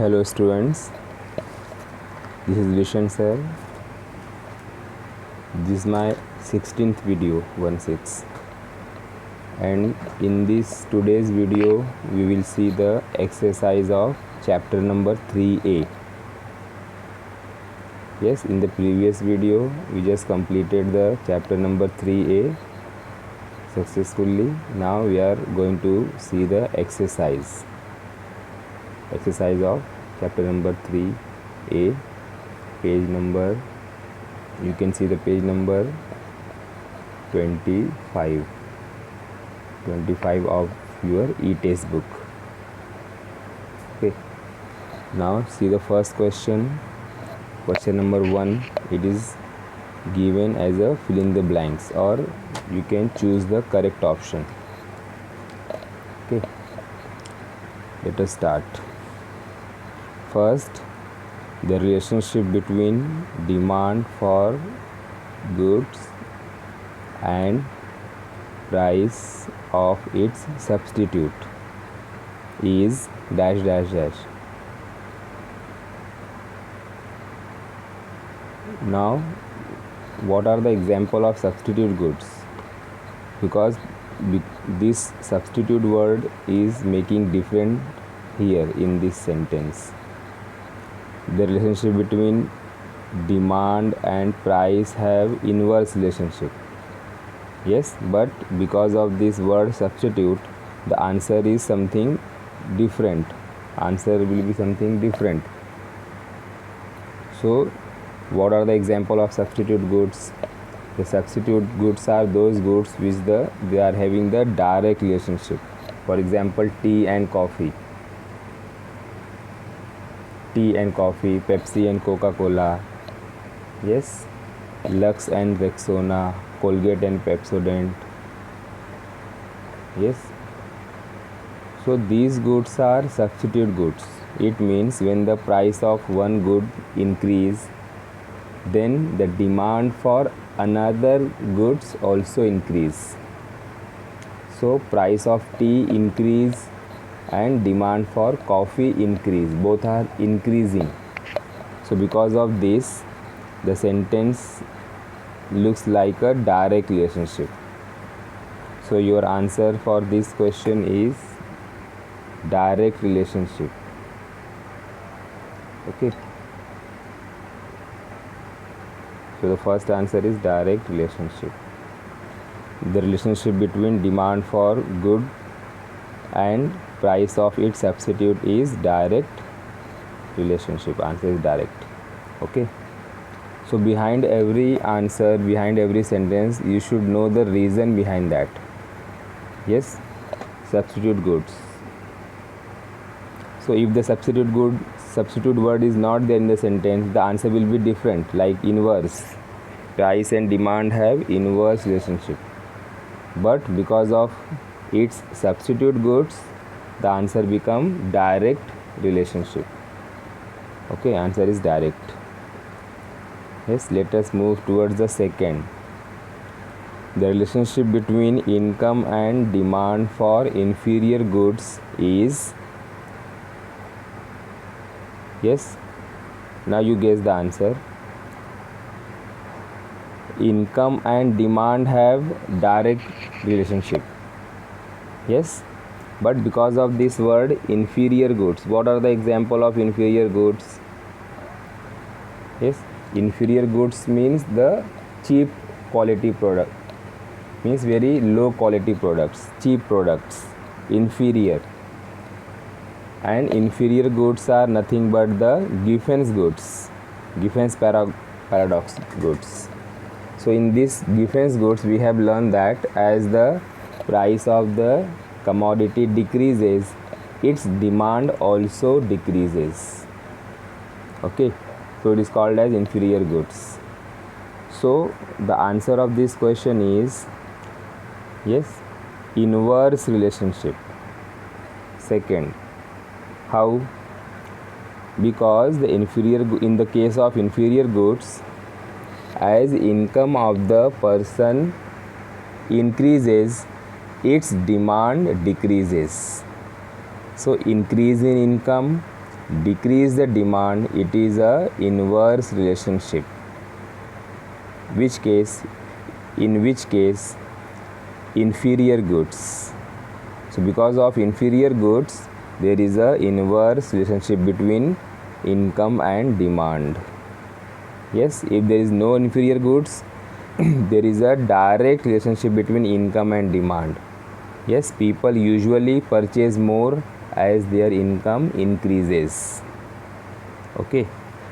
Hello students, this is Vishan sir. This is my 16th video, 16, and in this today's video we will see the exercise of chapter number 3A. Yes, in the previous video we just completed the chapter number 3A successfully. Now we are going to see the exercise of chapter number 3A, page number, you can see the page number 25 of your e-test book. Okay, now see the first question number 1. It is given as a fill in the blanks, or you can choose the correct option. Okay, let us start. First, the relationship between demand for goods and price of its substitute is dash dash dash. Now, what are the example of substitute goods? Because this substitute word is making different here in this sentence. The relationship between demand and price have inverse relationship. Yes, but because of this word substitute, the answer is something different. Answer will be something different. So, what are the example of substitute goods? The substitute goods are those goods which they are having the direct relationship. For example, tea and coffee, Pepsi and Coca-Cola, yes, Lux and Rexona, Colgate and Pepsodent, yes. So these goods are substitute goods. It means when the price of one good increase, then the demand for another goods also increase. So price of tea increase and demand for coffee increase, both are increasing. So because of this, the sentence looks like a direct relationship. So your answer for this question is direct relationship. Okay, so the first answer is direct relationship. The relationship between demand for good and price of its substitute is direct relationship. Answer is direct. Okay, so behind every answer, behind every sentence, you should know the reason behind that. Yes, substitute goods. So if the substitute word is not there in the sentence, the answer will be different, like inverse. Price and demand have inverse relationship, but because of its substitute goods, the answer become direct relationship. Okay, answer is direct. Yes, let us move towards the second. The relationship between income and demand for inferior goods is, yes, now you guess the answer. Income and demand have direct relationship. Yes, but because of this word inferior goods, what are the example of inferior goods? Yes, inferior goods means the cheap quality product, means very low quality products, cheap products, inferior. And inferior goods are nothing but the Giffen's goods, Giffen's paradox goods. So in this Giffen's goods, we have learned that as the price of the commodity decreases, its demand also decreases. Okay, so it is called as inferior goods. So the answer of this question is, yes, inverse relationship. Second, how? Because the in the case of inferior goods, as income of the person increases, its demand decreases. So increase in income decrease the demand, it is a inverse relationship. In which case inferior goods. So because of inferior goods, there is a inverse relationship between income and demand. Yes, if there is no inferior goods, there is a direct relationship between income and demand. Yes, people usually purchase more as their income increases. Okay,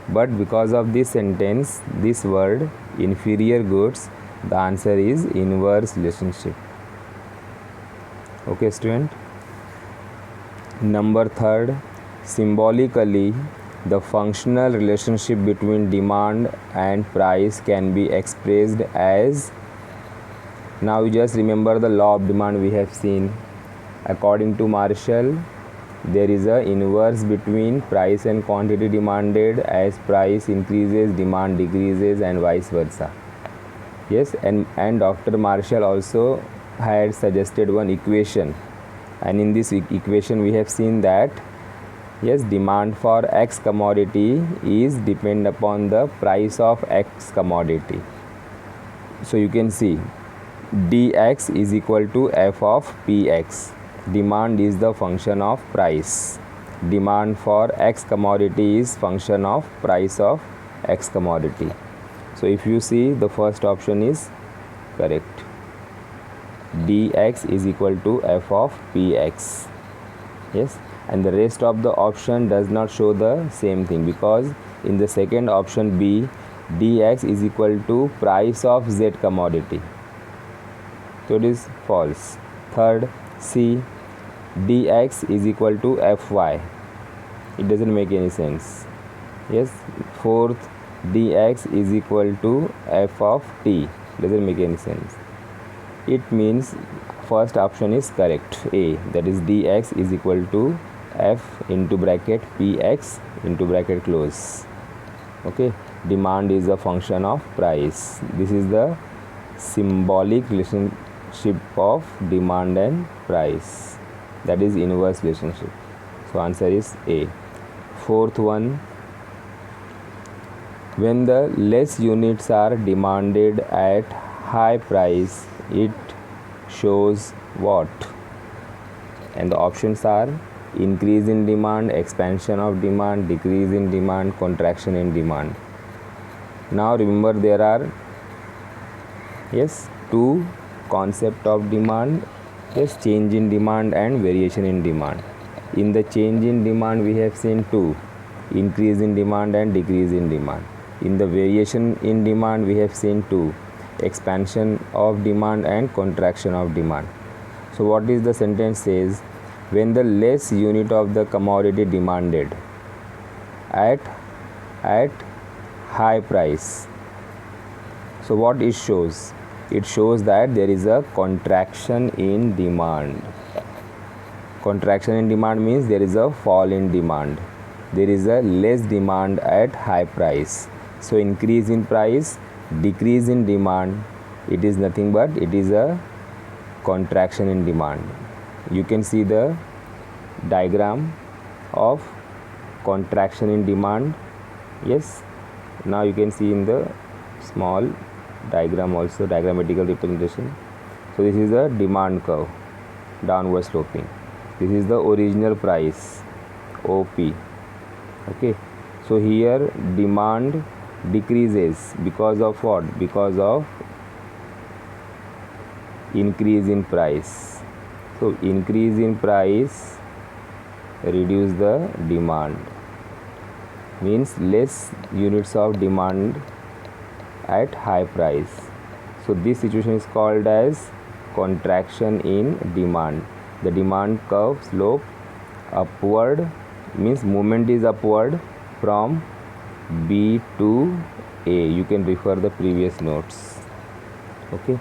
but because of this sentence, this word inferior goods, the answer is inverse relationship. Okay, student. Number 3, symbolically, the functional relationship between demand and price can be expressed as. Now you just remember the law of demand we have seen. According to Marshall, there is a inverse between price and quantity demanded. As price increases, demand decreases, and vice versa. Yes, and Dr. Marshall also had suggested one equation, and in this equation we have seen that yes, demand for X commodity is depend upon the price of X commodity. So you can see dx is equal to f of px. Demand is the function of price. Demand for X commodity is function of price of X commodity. So if you see, the first option is correct. dx is equal to f of px. Yes, and the rest of the option does not show the same thing, because in the second option B, dx is equal to price of Z commodity. So it is false. Third, C, dx is equal to fy. It doesn't make any sense. Yes. Fourth, dx is equal to f of t. Doesn't make any sense. It means first option is correct, A, that is dx is equal to f into bracket px into bracket close. Okay, demand is a function of price. This is the symbolic relationship of demand and price, that is inverse relationship. So answer is A. Fourth one, when the less units are demanded at high price, it shows what? And the options are increase in demand, expansion of demand, decrease in demand, contraction in demand. Now remember, there are two concept of demand. Change in demand and variation in demand. In the change in demand we have seen two, increase in demand and decrease in demand. In the variation in demand we have seen two, expansion of demand and contraction of demand. So what is the sentence says? When the less unit of the commodity demanded at high price. So what it shows? It shows that there is a contraction in demand. Contraction in demand means there is a fall in demand. There is a less demand at high price. So increase in price, decrease in demand, it is nothing but it is a contraction in demand. You can see the diagram of contraction in demand. Yes, now you can see in the small diagram also, diagrammatical representation. So this is the demand curve, downward sloping. This is the original price, OP. Okay, so here demand decreases because of what? Because of increase in price. So increase in price reduce the demand, means less units of demand at high price. So this situation is called as contraction in demand. The demand curve slope upward, means movement is upward from B to A. You can refer the previous notes. Okay,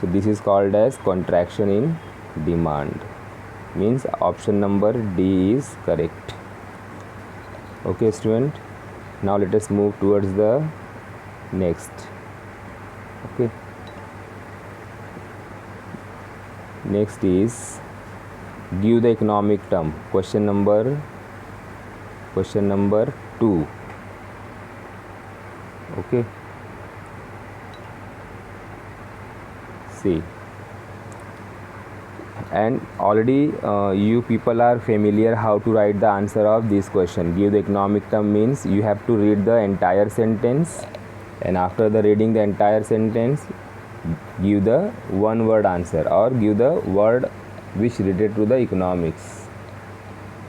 so this is called as contraction in demand, means option number D is correct. Okay student, now let us move towards the next. Okay, next is give the economic term. Question number Question number 2. Okay, see, and already you people are familiar how to write the answer of this question. Give the economic term means you have to read the entire sentence, and after the reading the entire sentence, give the one word answer or give the word which related to the economics.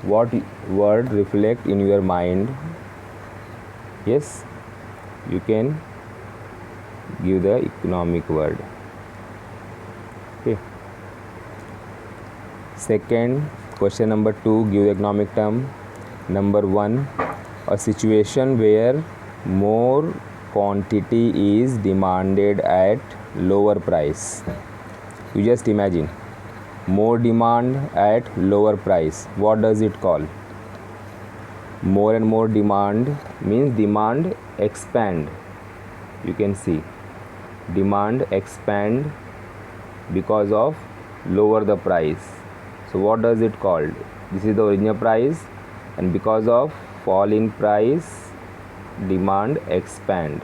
What word reflect in your mind? Yes, you can give the economic word. Okay. Second, question number 2, give the economic term. Number 1, a situation where more quantity is demanded at lower price. You just imagine, more demand at lower price. What does it call? More and more demand means demand expand. You can see demand expand because of lower the price. So what does it called? This is the original price, and because of fall in price, demand expand.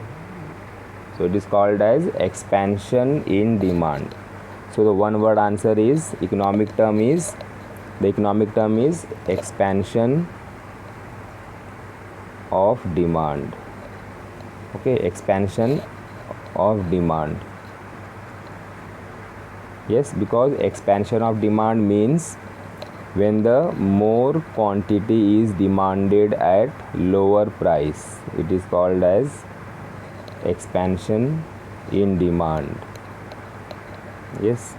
So it is called as expansion in demand. So the one word answer is economic term is expansion of demand. Okay, expansion of demand. Yes, because expansion of demand means when the more quantity is demanded at lower price, it is called as expansion in demand. Yes.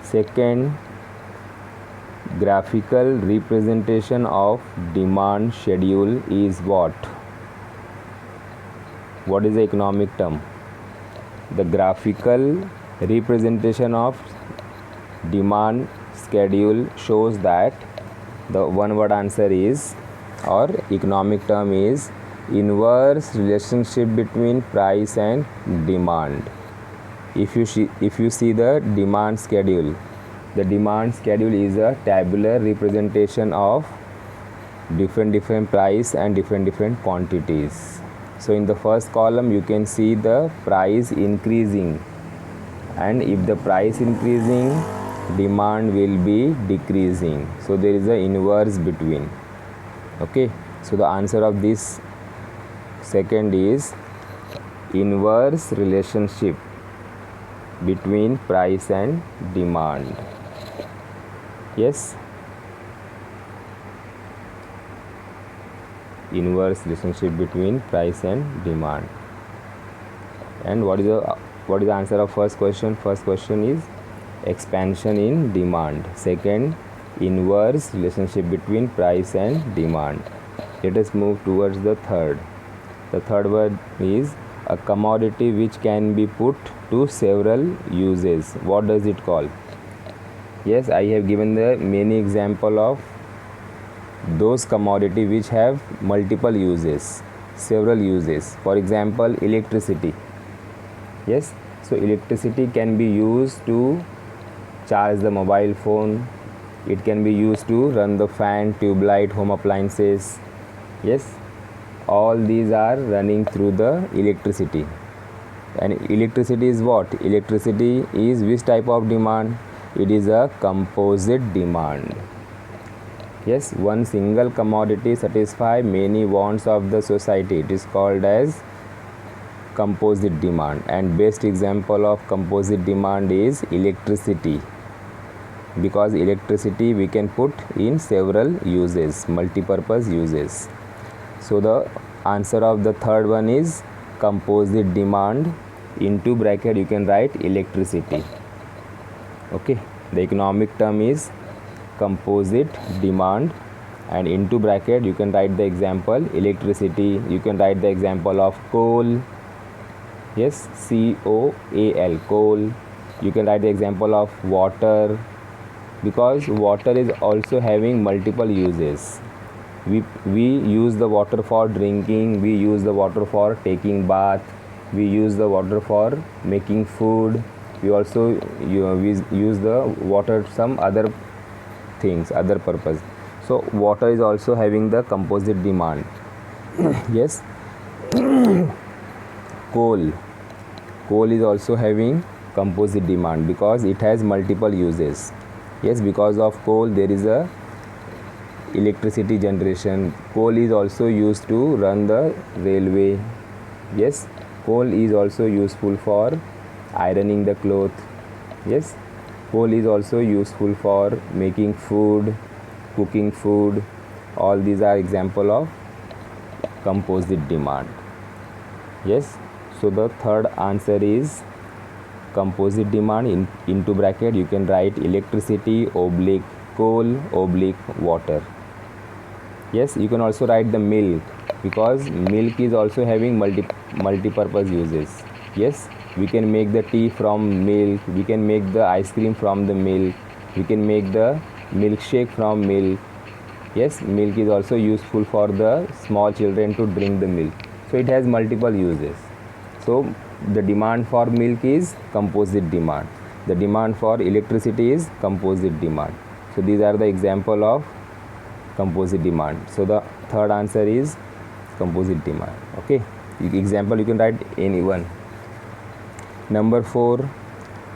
Second, graphical representation of demand schedule is what? What is the economic term? The graphical representation of demand schedule shows that the one word answer is, or economic term is, inverse relationship between price and demand. If you see the demand schedule is a tabular representation of different price and different quantities. So in the first column you can see the price increasing, and if the price increasing, demand will be decreasing. So there is an inverse between. Okay, so the answer of this second is inverse relationship between price and demand. Yes, inverse relationship between price and demand. And what is the answer of first question? First question is expansion in demand. Second, inverse relationship between price and demand. Let us move towards the third. The third word is a commodity which can be put to several uses. What does it call? Yes, I have given the many example of those commodity which have multiple uses, several uses. For example, electricity. Yes, so electricity can be used to charge the mobile phone. It can be used to run the fan, tube light, home appliances. Yes, all these are running through the electricity. And electricity is what? Electricity is which type of demand? It is a composite demand. Yes, one single commodity satisfies many wants of the society. It is called as composite demand. And best example of composite demand is electricity, because electricity we can put in several uses, multi-purpose uses. So the answer of the third one is composite demand. Into bracket you can write electricity. Okay, the economic term is composite demand, and into bracket you can write the example electricity. You can write the example of coal. Yes, COAL, coal. You can write the example of water, because water is also having multiple uses. We use the water for drinking, we use the water for taking bath, we use the water for making food, we also we use the water some other things, other purpose. So water is also having the composite demand. Yes. Coal is also having composite demand because it has multiple uses. Yes, because of coal there is a electricity generation. Coal is also used to run the railway. Yes, coal is also useful for ironing the cloth. Yes, coal is also useful for making food, cooking food. All these are example of composite demand. Yes, so the third answer is composite demand. Into bracket you can write electricity oblique coal oblique water. Yes, you can also write the milk because milk is also having multi-purpose uses. Yes, we can make the tea from milk, we can make the ice cream from the milk, we can make the milkshake from milk. Yes, milk is also useful for the small children to drink the milk. So it has multiple uses. So the demand for milk is composite demand. The demand for electricity is composite demand. So these are the example of composite demand. So the third answer is composite demand. Okay, example you can write anyone. Number 4,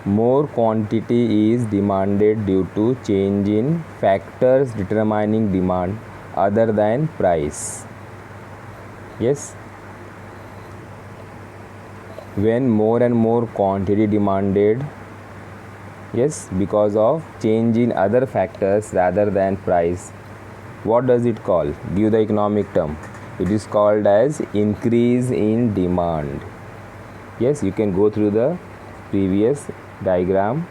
more quantity is demanded due to change in factors determining demand other than price. Yes, when more and more quantity demanded, yes, because of change in other factors rather than price, what does it call? Give the economic term. It is called as increase in demand. Yes, you can go through the previous diagram.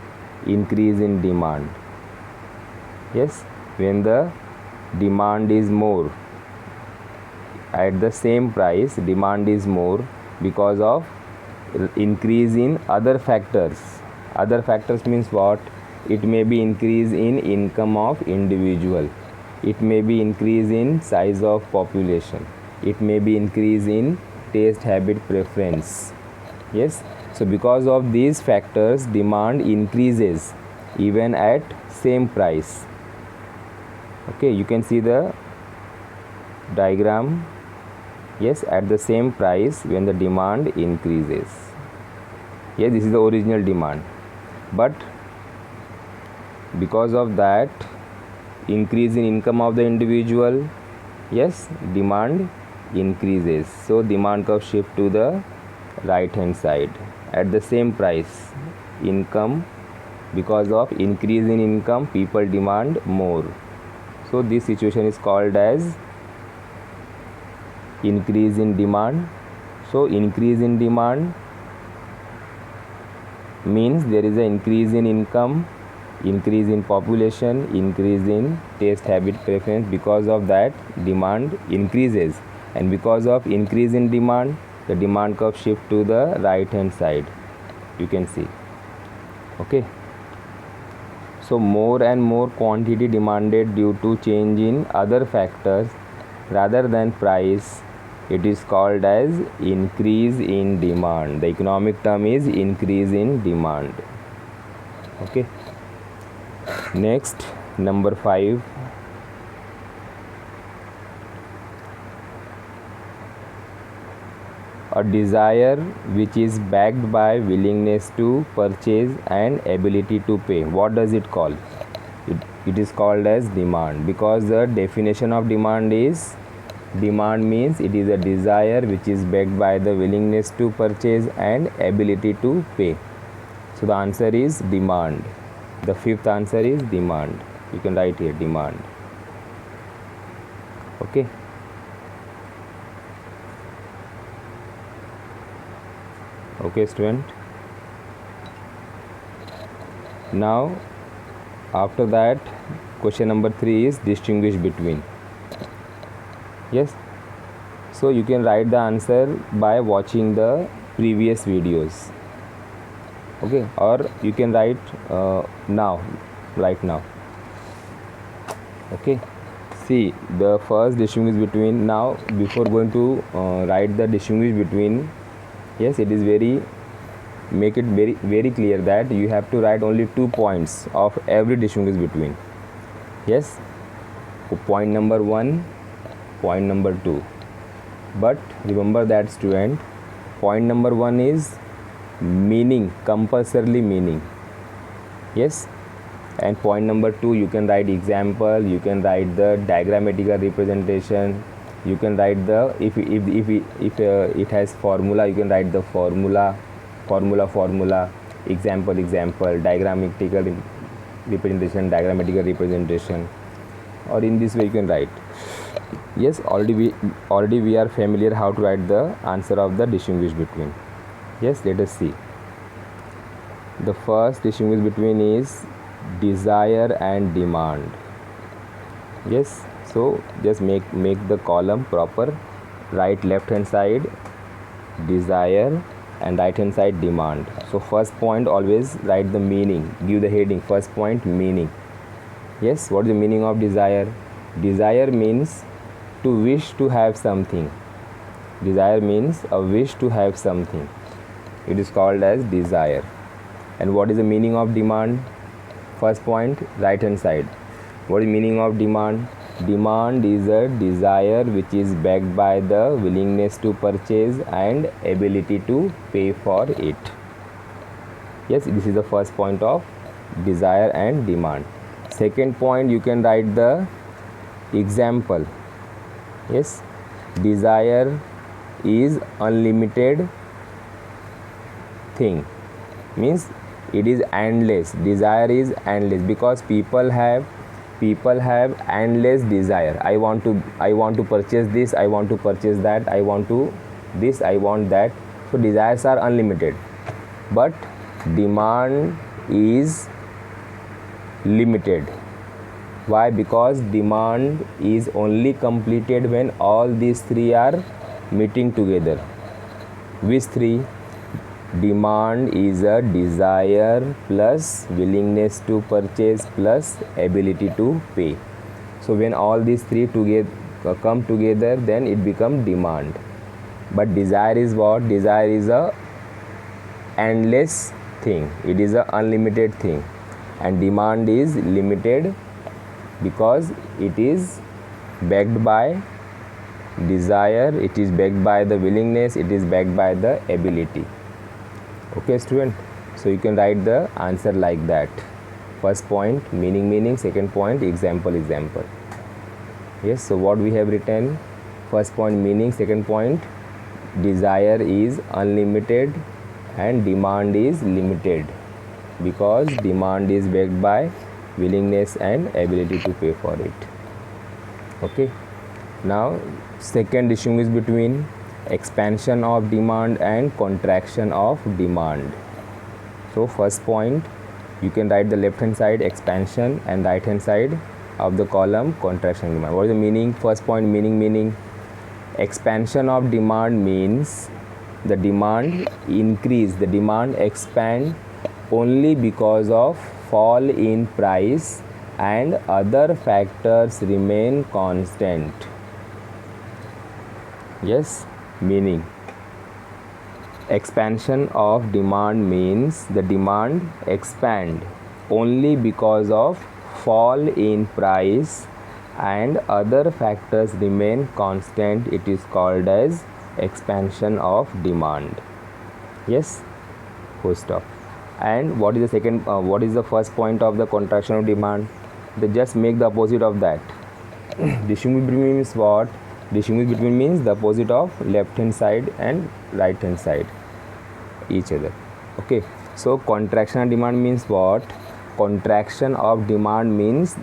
Increase in demand. Yes, when the demand is more at the same price, demand is more because of increase in other factors. Other factors means what? It may be increase in income of individual, it may be increase in size of population, it may be increase in taste habit preference. Yes, so because of these factors demand increases even at same price. Okay, you can see the diagram. Yes, at the same price when the demand increases. Yes, this is the original demand, but because of that increase in income of the individual, yes, demand increases. So demand curve shift to the right hand side. At the same price, income, because of increase in income people demand more. So this situation is called as increase in demand. So increase in demand means there is an increase in income, increase in population, increase in taste habit preference. Because of that demand increases, and because of increase in demand the demand curve shift to the right hand side, you can see. Okay, so more and more quantity demanded due to change in other factors rather than price, it is called as increase in demand. The economic term is increase in demand. Okay, next, number 5, a desire which is backed by willingness to purchase and ability to pay. What does it call? It is called as demand, because the definition of demand is, demand means it is a desire which is backed by the willingness to purchase and ability to pay. So the answer is demand. The fifth answer is demand. You can write here demand. Okay, okay student. Now after that question number 3 is distinguish between. Yes, so you can write the answer by watching the previous videos. Okay, or you can write right now. Okay, see the first distinguish between. Now before going to write the distinguish between, yes, it is make it very clear that you have to write only 2 points of every distinguish between. Yes, point number 1, point number 2. But remember that student, point number 1 is meaning, compulsorily meaning. Yes, and point number 2 you can write example, you can write the diagrammatical representation, you can write the if it has formula, you can write the formula, example, diagrammatical representation, or in this way you can write. Yes, already we are familiar how to write the answer of the distinguish between. Yes, let us see. The first distinguish between is desire and demand. Yes, so just make the column proper. Write left hand side desire and right hand side demand. So first point always write the meaning, give the heading. First point, meaning. Yes, what is the meaning of desire? Desire means to wish to have something. Desire means a wish to have something. It is called as desire. And what is the meaning of demand? First point, right hand side. What is the meaning of demand? Demand is a desire which is backed by the willingness to purchase and ability to pay for it. Yes, this is the first point of desire and demand. Second point, you can write the example. Yes, desire is unlimited thing, means it is endless. Desire is endless because people have endless desire. I want to purchase this, I want to purchase that, I want to this, I want that. So desires are unlimited, but demand is limited. Why? Because demand is only completed when all these three are meeting together. Which three? Demand is a desire plus willingness to purchase plus ability to pay. So when all these three come together, then it becomes demand. But desire is what? Desire is a endless thing. It is a unlimited thing. And demand is limited because it is backed by desire, it is backed by the willingness, it is backed by the ability. Okay student, so you can write the answer like that. First point, meaning, second point, example. Yes, so what we have written, first point meaning, second point desire is unlimited and demand is limited because demand is backed by willingness and ability to pay for it. Okay, now second distinguish between expansion of demand and contraction of demand. So first point, you can write the left hand side expansion and right hand side of the column contraction of demand. What is the meaning? First point, meaning. Expansion of demand means the demand increase, the demand expand only because of fall in price and other factors remain constant. Yes, meaning. Expansion of demand means the demand expand only because of fall in price and other factors remain constant. It is called as expansion of demand. Yes, full stop. And what is the second what is the first point of the contraction of demand? They just make the opposite of that. Distinguish between means what? Distinguish between means the opposite of left hand side and right hand side each other. Okay, so contraction of demand means what? Contraction of demand means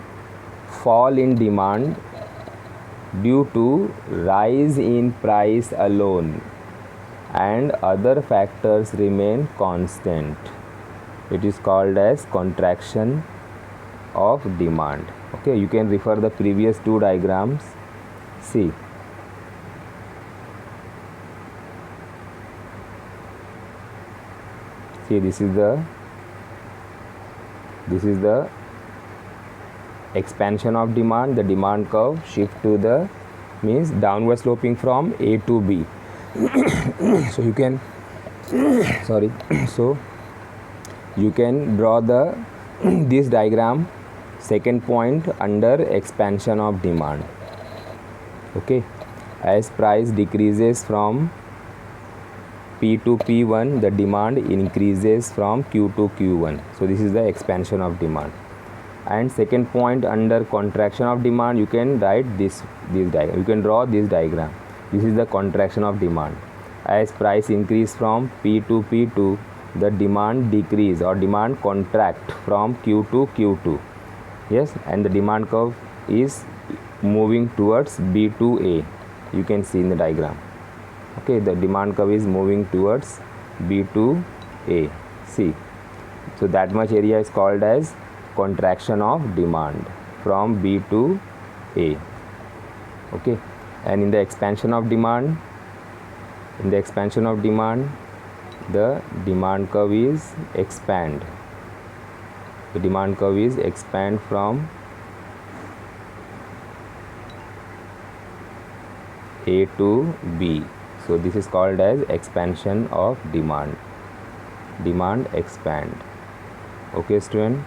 fall in demand due to rise in price alone and other factors remain constant. It is called as contraction of demand. Okay, you can refer the previous two diagrams. See, this is the expansion of demand. The demand curve shift to the means downward sloping from A to B. So you can so you can draw the this diagram. second point under expansion of demand. Okay, as price decreases from P to P1, the demand increases from Q to Q1. So this is the expansion of demand. And second point under contraction of demand, you can write this diagram. You can draw this diagram. This is the contraction of demand. As price increase from P to P2, the demand decrease or demand contract from Q to Q2. Yes, and the demand curve is moving towards B to A. You can see in the diagram. Okay, the demand curve is moving towards B to A. See, so that much area is called as contraction of demand from B to A. Okay, and in the expansion of demand, the demand curve is expand. The demand curve is expand from A to B. So this is called as expansion of demand. Demand expand. Okay, student.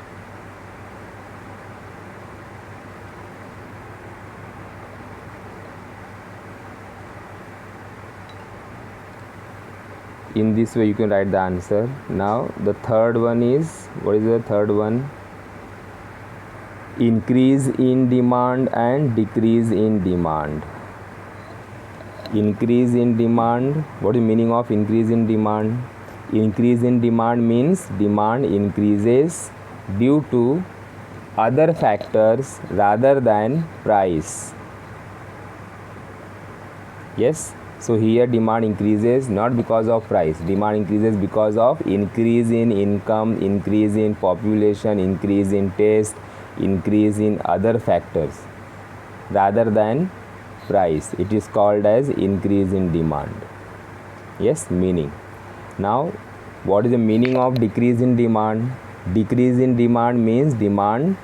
In this way you can write the answer. Now the third one is, what is the third one? Increase in demand and decrease in demand. Increase in demand. What is the meaning of increase in demand? Increase in demand means demand increases due to other factors rather than price. Yes, so here demand increases not because of price. Demand increases because of increase in income, increase in population, increase in taste, increase in other factors rather than price. It is called as increase in demand. Yes, meaning. Now what is the meaning of decrease in demand? Decrease in demand means demand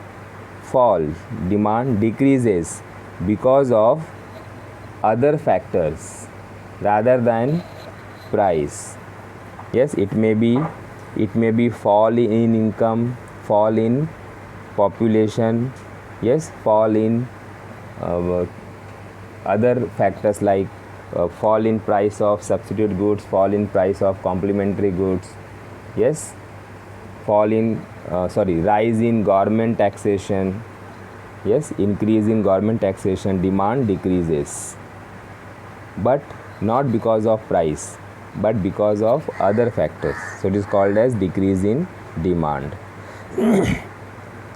falls, demand decreases because of other factors rather than price. Yes, it may be fall in income, fall in population, yes, fall in other factors like fall in price of substitute goods, fall in price of complementary goods, yes, rise in government taxation, yes, increase in government taxation, demand decreases, but not because of price but because of other factors. So it is called as decrease in demand.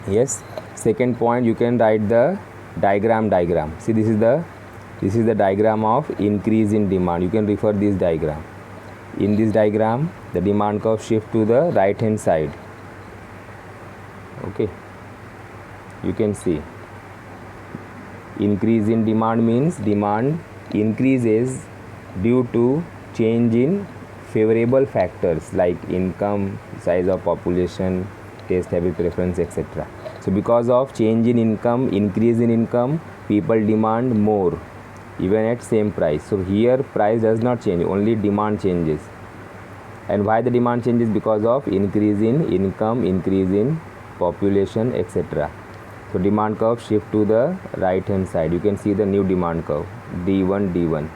Yes, second point, you can write the diagram. See, this is the diagram of increase in demand. You can refer this diagram. In this diagram, the demand curve shift to the right hand side. Okay, you can see increase in demand means demand increases due to change in favorable factors like income, size of population, taste, habit, preference, etc. So because of change in income, increase in income, people demand more even at same price. So here price does not change, only demand changes. And why the demand changes? Because of increase in income, increase in population, etc. So demand curve shift to the right hand side. You can see the new demand curve D1.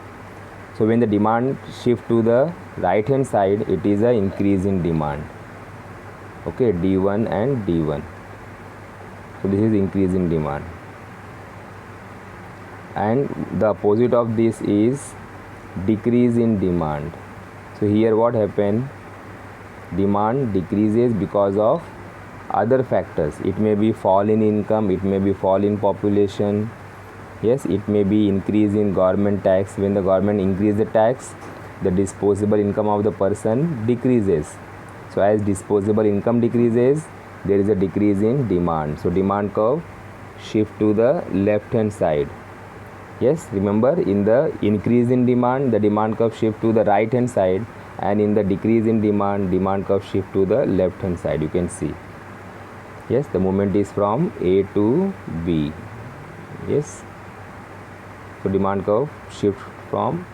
So when the demand shift to the right hand side, it is a increase in demand. Okay, D1 and D1. So this is increase in demand. And the opposite of this is decrease in demand. So here what happened? Demand decreases because of other factors. It may be fall in income, it may be fall in population, yes, it may be increase in government tax. When the government increase the tax, the disposable income of the person decreases. So as disposable income decreases, there is a decrease in demand. So demand curve shift to the left hand side. Yes, remember, in the increase in demand, the demand curve shift to the right hand side, and in the decrease in demand, demand curve shift to the left hand side. You can see. Yes, the movement is from A to B. Yes, so demand curve shift from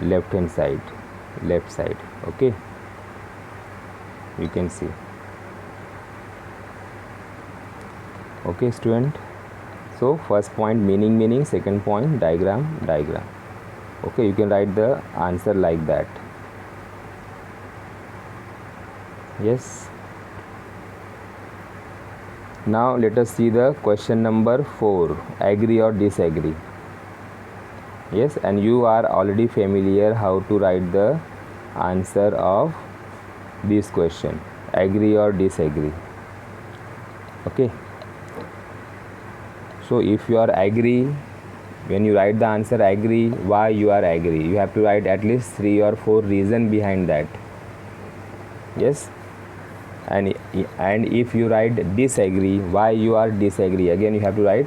left hand side, left side. Okay, you can see. Okay student, so first point meaning, second point diagram. Okay, you can write the answer like that. Yes. Now let us see the question number 4, agree or disagree. Yes, and you are already familiar how to write the answer of this question, agree or disagree. Okay, so if you are agree, when you write the answer agree, why you are agree, you have to write at least 3 or 4 reason behind that. Yes, and if you write disagree, why you are disagree, again you have to write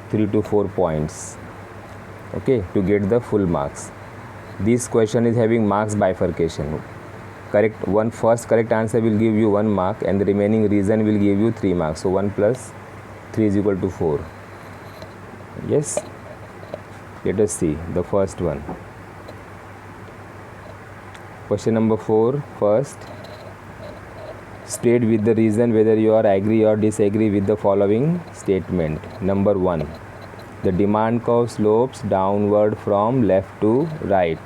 3 to 4 points. Okay, to get the full marks. This question is having marks bifurcation. First correct answer will give you 1 mark, and the remaining reason will give you 3 marks. So 1 plus 3 is equal to 4. Yes, let us see the first one. Question number 4, first, state with the reason whether you are agree or disagree with the following statement. Number 1, the demand curve slopes downward from left to right.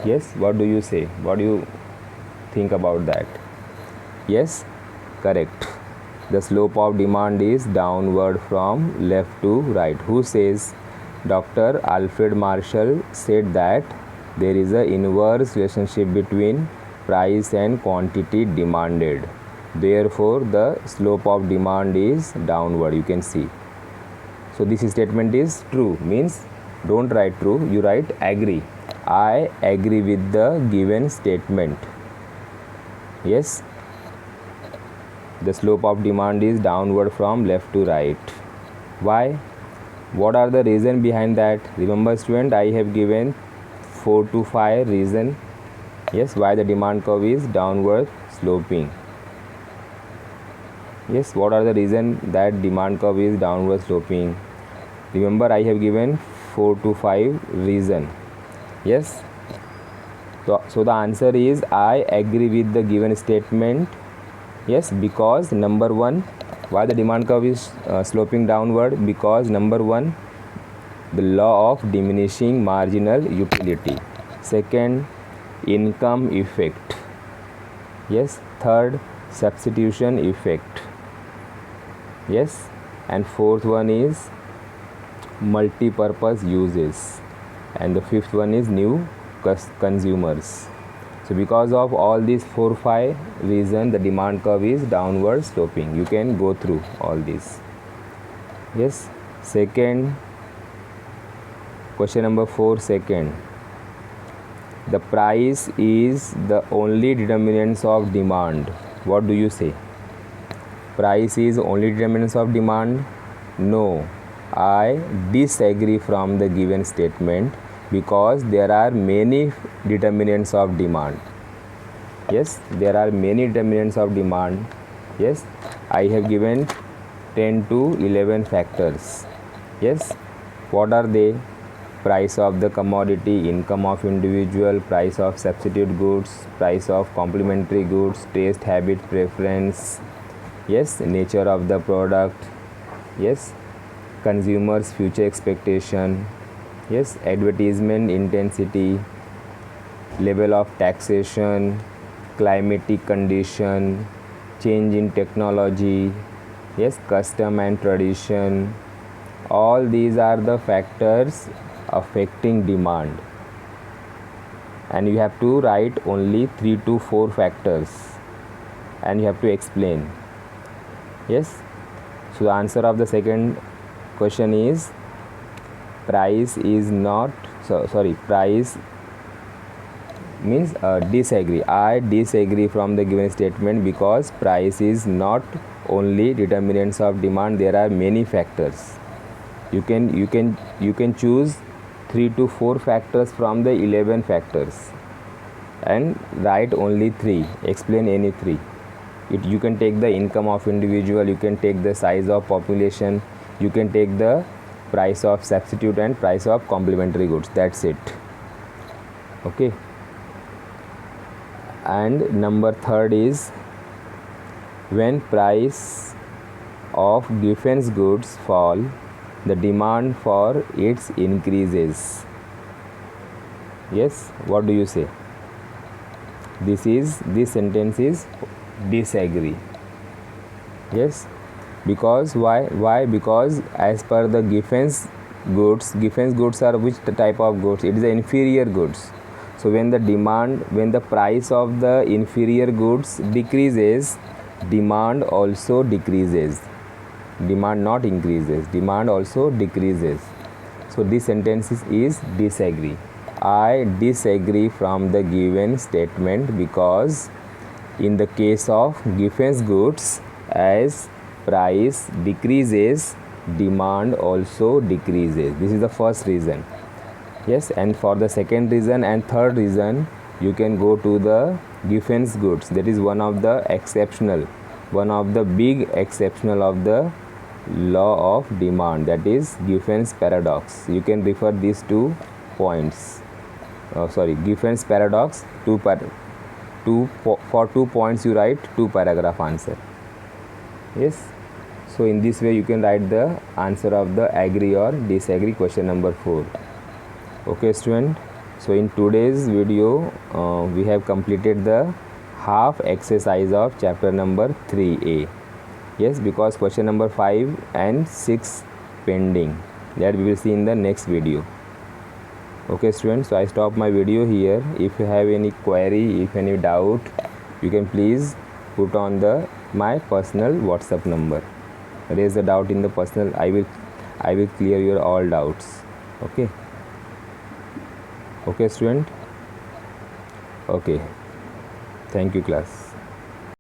Yes, what do you say? What do you think about that? Yes, correct. The slope of demand is downward from left to right. Who says? Dr. Alfred Marshall said that there is an inverse relationship between price and quantity demanded. Therefore, the slope of demand is downward. You can see. So this statement is true, means don't write true, you write agree. I agree with the given statement. Yes, the slope of demand is downward from left to right. Why? What are the reason behind that? Remember student, I have given 4 to 5 reason. Yes, why the demand curve is downward sloping. Yes, what are the reason that demand curve is downward sloping? Remember, I have given 4 to 5 reason. Yes, so the answer is I agree with the given statement. Yes, because number 1, why the demand curve is sloping downward? Because number 1, the law of diminishing marginal utility. Second, income effect. Yes, third, substitution effect. Yes, and fourth one is multi-purpose uses, and the fifth one is new consumers. So because of all these 4-5 reasons, the demand curve is downward sloping. You can go through all these. Yes, second, question number 4, second, the price is the only determinants of demand. What do you say? Price is only determinants of demand? No, I disagree from the given statement, because there are many determinants of demand. Yes, there are many determinants of demand. Yes, I have given 10 to 11 factors. Yes, what are they? Price of the commodity, income of individual, price of substitute goods, price of complementary goods, taste, habit, preference. Yes, nature of the product. Yes, consumers' future expectation. Yes, advertisement intensity, level of taxation, climatic condition, change in technology. Yes, custom and tradition. All these are the factors affecting demand, and you have to write only 3 to 4 factors, and you have to explain. Yes, so the answer of the second question is price is not price means disagree. I disagree from the given statement, because price is not only determinants of demand. There are many factors. You can choose 3 to 4 factors from the 11 factors, and write only 3. Explain any 3. You can take the income of individual, you can take the size of population, you can take the price of substitute and price of complementary goods. That's it. Okay, and number 3 is when price of defense goods fall, the demand for its increases. Yes, what do you say? This sentence is disagree. Yes, because why? Because as per the defense goods are which type of goods? It is the inferior goods. So when the price of the inferior goods decreases, demand also decreases. Demand not increases, demand also decreases. So this sentence is disagree. I disagree from the given statement because in the case of defense goods, as price decreases, demand also decreases. This is the first reason. Yes, and for the second reason and third reason, you can go to the defense goods. That is one of the big exceptional of the law of demand, that is Giffen's paradox. You can refer these 2 points. Giffen's paradox. For 2 points you write 2 paragraph answer. Yes, so in this way you can write the answer of the agree or disagree question number 4. Okay student, so in today's video we have completed the half exercise of chapter number 3a. Yes, because question number 5 and 6 pending, that we will see in the next video. Okay students, so I stop my video here. If you have any query, if any doubt, you can please put on my personal WhatsApp number. Raise the doubt in the personal. I will clear your all doubts. Okay student. Okay, thank you class.